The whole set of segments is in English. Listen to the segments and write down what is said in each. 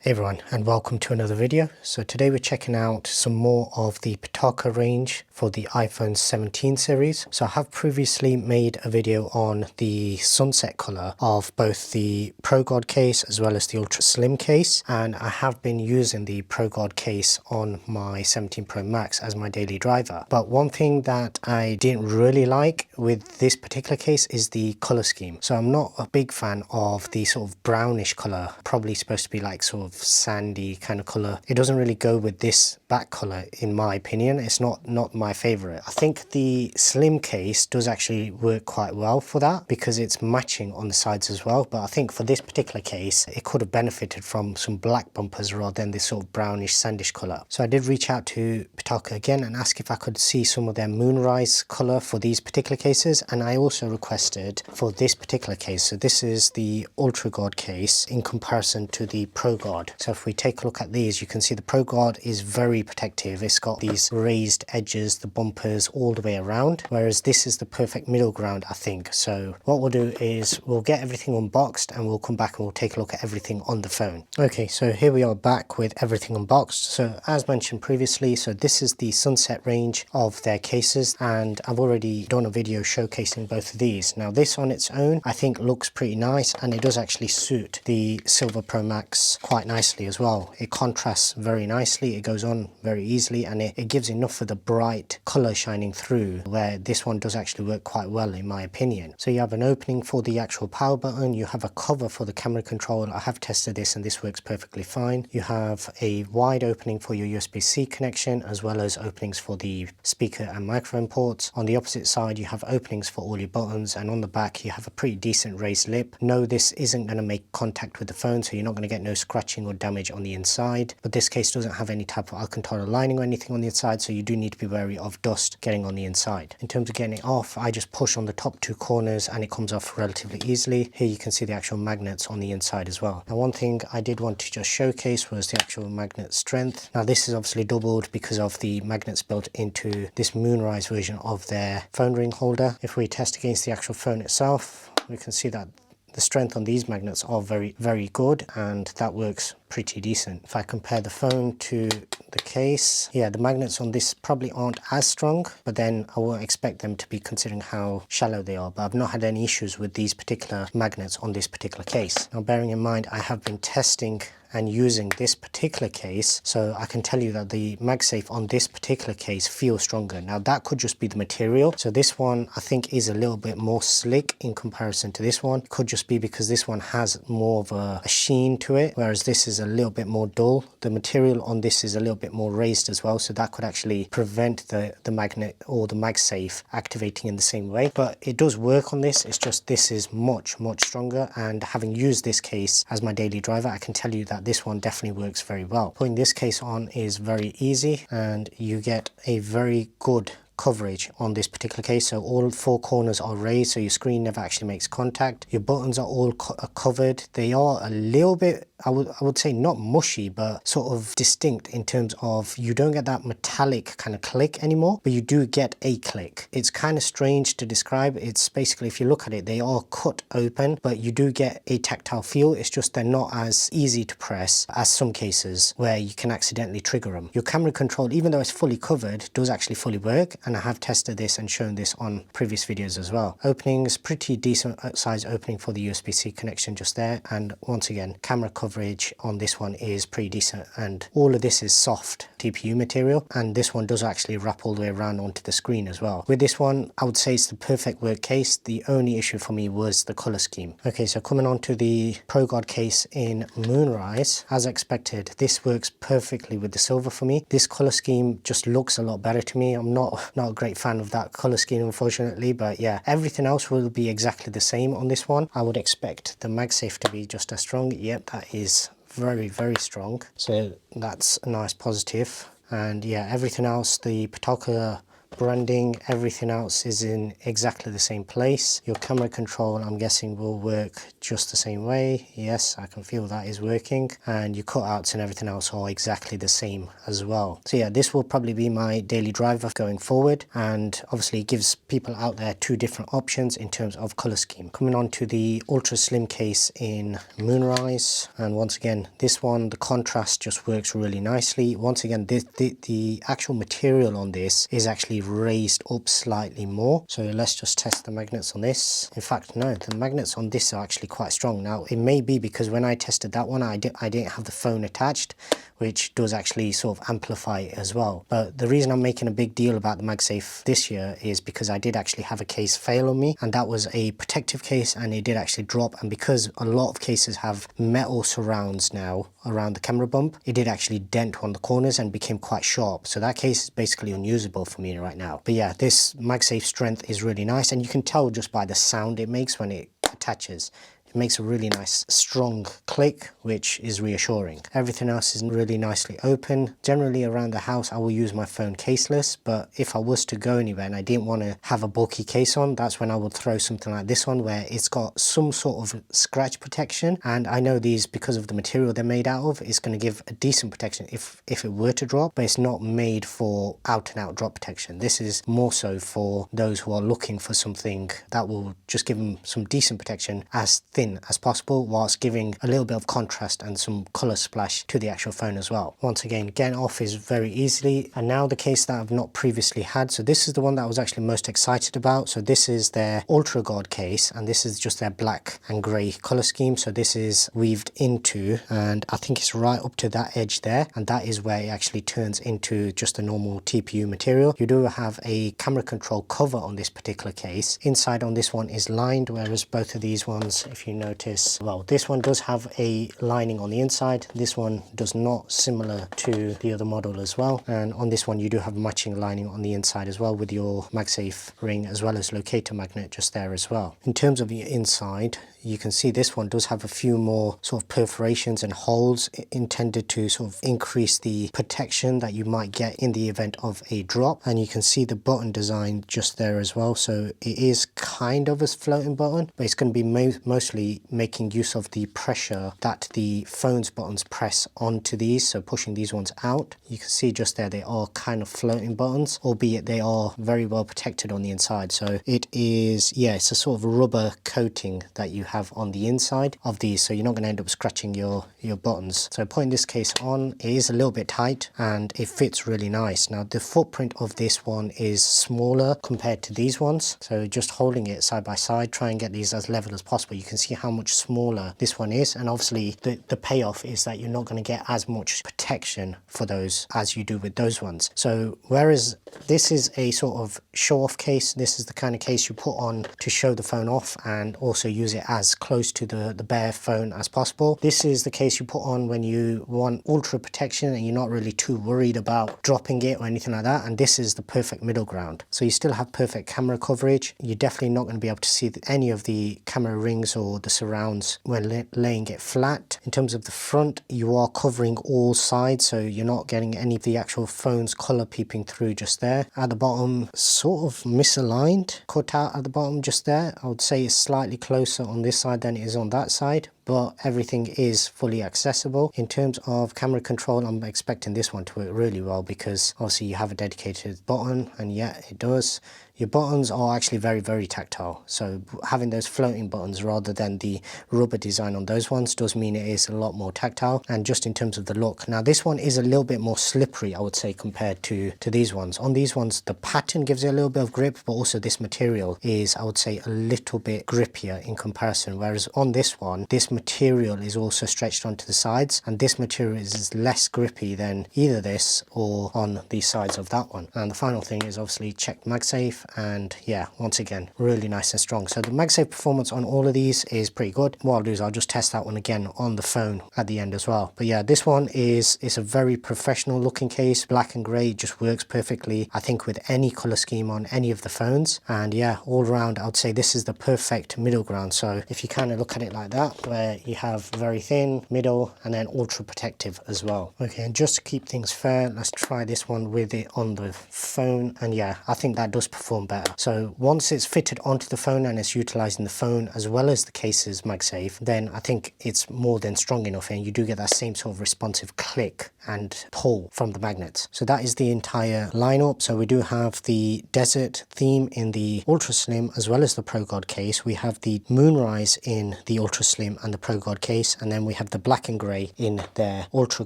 Hey everyone, and welcome to another video. So today we're checking out some more of the Pitaka range for the iPhone 17 series. So I have previously made a video on the sunset color of both the Pro God case as well as the Ultra Slim case, and I have been using the Pro God case on my 17 Pro Max as my daily driver. But one thing that I didn't really like with this particular case is the color scheme. So I'm not a big fan of the sort of brownish color, probably supposed to be like sort of sandy kind of color. It doesn't really go with this back color in my opinion. It's not my favorite. I think the slim case does actually work quite well for that because it's matching on the sides as well, but I think for this particular case it could have benefited from some black bumpers rather than this sort of brownish sandish color. So I did reach out to Pitaka again and ask if I could see some of their moonrise color for these particular cases, and I also requested for this particular case. So this is the Ultra God case in comparison to the Pro God. So if we take a look at these, you can see the Pro God is very protective. It's got these raised edges, the bumpers all the way around, whereas this is the perfect middle ground, I think. So what we'll do is we'll get everything unboxed and we'll come back and we'll take a look at everything on the phone. Okay, so here we are back with everything unboxed. So as mentioned previously, so this is the sunset range of their cases, and I've already done a video showcasing both of these. Now this on its own I think looks pretty nice, and it does actually suit the Silver Pro Max quite nicely as well. It contrasts very nicely, it goes on very easily, and it gives enough of the bright color shining through, where this one does actually work quite well in my opinion. So you have an opening for the actual power button, you have a cover for the camera control. I have tested this and this works perfectly fine. You have a wide opening for your USB-C connection, as well as openings for the speaker and microphone ports. On the opposite side you have openings for all your buttons, and on the back you have a pretty decent raised lip. No, this isn't going to make contact with the phone, so you're not going to get no scratching or damage on the inside, but this case doesn't have any type of Alcantara lining or anything on the inside, so you do need to be wary of dust getting on the inside. In terms of getting it off, I just push on the top two corners and it comes off relatively easily. Here you can see the actual magnets on the inside as well. Now one thing I did want to just showcase was the actual magnet strength. Now this is obviously doubled because of the magnets built into this moonrise version of their phone ring holder. If we test against the actual phone itself, we can see that the strength on these magnets are very good, and that works pretty decent. If I compare the phone to the case, yeah, the magnets on this probably aren't as strong, but then I won't expect them to be considering how shallow they are. But I've not had any issues with these particular magnets on this particular case. Now bearing in mind I have been testing and using this particular case, so I can tell you that the MagSafe on this particular case feels stronger. Now that could just be the material. So this one I think is a little bit more slick in comparison to this one. It could just be because this one has more of a sheen to it, whereas this is a little bit more dull. The material on this is a little bit more raised as well, so that could actually prevent the magnet or the MagSafe activating in the same way. But it does work on this, it's just this is much stronger, and having used this case as my daily driver, I can tell you that this one definitely works very well. Putting this case on is very easy, and you get a very good coverage on this particular case. So all four corners are raised, so your screen never actually makes contact. Your buttons are all covered. They are a little bit, I would say not mushy, but sort of distinct in terms of you don't get that metallic kind of click anymore, but you do get a click. It's kind of strange to describe. It's basically, if you look at it, they are cut open, but you do get a tactile feel. It's just they're not as easy to press as some cases where you can accidentally trigger them. Your camera control, even though it's fully covered, does actually fully work, and I have tested this and shown this on previous videos as well. Openings, pretty decent size opening for the USB-C connection just there, and once again camera coverage on this one is pretty decent, and all of this is soft TPU material, and this one does actually wrap all the way around onto the screen as well. With this one I would say it's the perfect work case. The only issue for me was the color scheme. Okay, so coming on to the Pro God case in Moonrise, as expected this works perfectly with the silver for me. This color scheme just looks a lot better to me. I'm not a great fan of that color scheme unfortunately, but yeah, everything else will be exactly the same on this one. I would expect the MagSafe to be just as strong. Yep, that is very strong, so that's a nice positive. And yeah, everything else, the Pitaka branding, everything else is in exactly the same place. Your camera control, I'm guessing, will work just the same way. Yes, I can feel that is working, and your cutouts and everything else are exactly the same as well. So yeah, this will probably be my daily driver going forward, and obviously it gives people out there two different options in terms of color scheme. Coming on to the ultra slim case in Moonrise, and once again, this one, the contrast just works really nicely. Once again, the actual material on this is actually raised up slightly more. So let's just test the magnets on this. In fact, no, the magnets on this are actually quite strong. Now, it may be because when I tested that one, I didn't have the phone attached, which does actually sort of amplify it as well. But the reason I'm making a big deal about the MagSafe this year is because I did actually have a case fail on me, and that was a protective case, and it did actually drop. And because a lot of cases have metal surrounds now around the camera bump, it did actually dent on the corners and became quite sharp. So that case is basically unusable for me right now. But yeah, this MagSafe strength is really nice, and you can tell just by the sound it makes when it attaches. It makes a really nice strong click, which is reassuring. Everything else is really nicely open. Generally around the house I will use my phone caseless, but if I was to go anywhere and I didn't want to have a bulky case on, that's when I would throw something like this one, where it's got some sort of scratch protection. And I know these, because of the material they're made out of, it's going to give a decent protection if it were to drop, but it's not made for out and out drop protection. This is more so for those who are looking for something that will just give them some decent protection, as thin as possible, whilst giving a little bit of contrast and some color splash to the actual phone as well. Once again, getting off is very easily. And now the case that I've not previously had, so this is the one that I was actually most excited about. So this is their Ultra Guard case, and this is just their black and grey color scheme. So this is weaved into, and I think it's right up to that edge there, and that is where it actually turns into just a normal TPU material. You do have a camera control cover on this particular case. Inside on this one is lined, whereas both of these ones, if you notice, well, this one does have a lining on the inside, this one does not, similar to the other model as well. And on this one you do have a matching lining on the inside as well, with your MagSafe ring as well as locator magnet just there as well. In terms of the inside, you can see this one does have a few more sort of perforations and holes intended to sort of increase the protection that you might get in the event of a drop. And you can see the button design just there as well, so it is kind of a floating button, but it's going to be mostly making use of the pressure that the phone's buttons press onto these, so pushing these ones out. You can see just there they are kind of floating buttons, albeit they are very well protected on the inside. So it is, yeah, it's a sort of rubber coating that you have on the inside of these, so you're not going to end up scratching your buttons. So putting this case on, it is a little bit tight and it fits really nice. Now the footprint of this one is smaller compared to these ones, so just holding it side by side, try and get these as level as possible. You can see how much smaller this one is, and obviously the payoff is that you're not going to get as much protection for those as you do with those ones. So whereas this is a sort of show-off case, this is the kind of case you put on to show the phone off and also use it as close to the bare phone as possible. This is the case you put on when you want ultra protection and you're not really too worried about dropping it or anything like that, and this is the perfect middle ground. So you still have perfect camera coverage. You're definitely not going to be able to see any of the camera rings or the surrounds when laying it flat. In terms of the front, you are covering all sides, so you're not getting any of the actual phone's color peeping through just there. At the bottom, sort of misaligned, cut out at the bottom just there. I would say it's slightly closer on this side than it is on that side, but everything is fully accessible. In terms of camera control, I'm expecting this one to work really well, because obviously you have a dedicated button, and yeah, it does. Your buttons are actually very, very tactile, so having those floating buttons rather than the rubber design on those ones does mean it is a lot more tactile. And just in terms of the look, now this one is a little bit more slippery, I would say, compared to these ones. On these ones, the pattern gives it a little bit of grip, but also this material is, I would say, a little bit grippier in comparison, whereas on this one, this material is also stretched onto the sides, and this material is less grippy than either this or on the sides of that one. And the final thing is obviously check MagSafe, and yeah, once again, really nice and strong. So the MagSafe performance on all of these is pretty good. What I'll do is I'll just test that one again on the phone at the end as well. But yeah, this one is a very professional looking case. Black and grey just works perfectly, I think, with any color scheme on any of the phones. And yeah, all around, I would say this is the perfect middle ground. So if you kind of look at it like that, where where you have very thin, middle, and then ultra protective as well. Okay, and just to keep things fair, let's try this one with it on the phone, and yeah, I think that does perform better. So once it's fitted onto the phone and it's utilizing the phone as well as the case's MagSafe, then I think it's more than strong enough, and you do get that same sort of responsive click and pull from the magnets. So that is the entire lineup. So we do have the desert theme in the Ultra Slim as well as the Pro God case. We have the Moonrise in the Ultra Slim and the Pro God case, and then we have the black and grey in their Ultra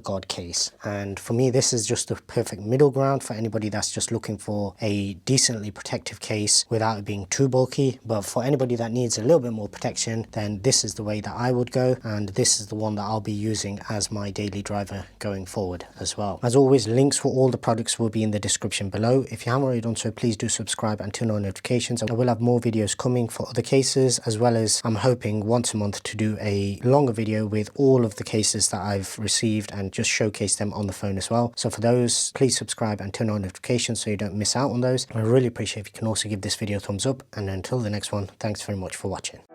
God case. And for me, this is just the perfect middle ground for anybody that's just looking for a decently protective case without it being too bulky. But for anybody that needs a little bit more protection, then this is the way that I would go, and this is the one that I'll be using as my daily driver going forward as well. As always, links for all the products will be in the description below. If you haven't already done so, please do subscribe and turn on notifications. I will have more videos coming for other cases, as well as I'm hoping once a month to do a longer video with all of the cases that I've received and just showcase them on the phone as well. So for those, please subscribe and turn on notifications so you don't miss out on those. I really appreciate if you can also give this video a thumbs up, and until the next one, thanks very much for watching.